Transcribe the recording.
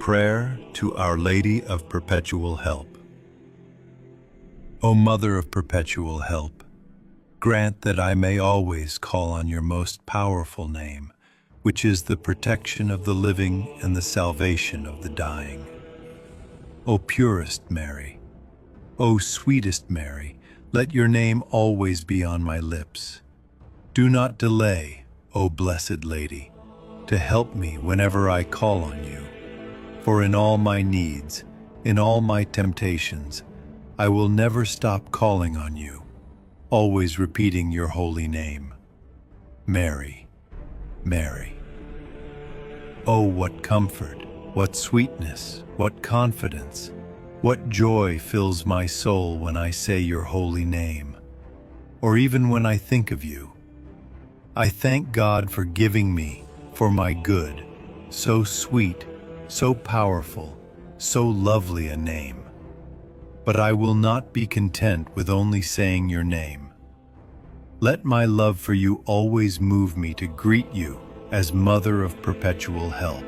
Prayer to Our Lady of Perpetual Help. O Mother of Perpetual Help, grant that I may always call on your most powerful name, which is the protection of the living and the salvation of the dying. O purest Mary, O sweetest Mary, let your name always be on my lips. Do not delay, O Blessed Lady, to help me whenever I call on you. For in all my needs, in all my temptations, I will never stop calling on you, always repeating your holy name. Mary, Mary. Oh, what comfort, what sweetness, what confidence, what joy fills my soul when I say your holy name, or even when I think of you. I thank God for giving me, for my good, so sweet, so powerful, so lovely a name. But I will not be content with only saying your name. Let my love for you always move me to greet you as Mother of Perpetual Help.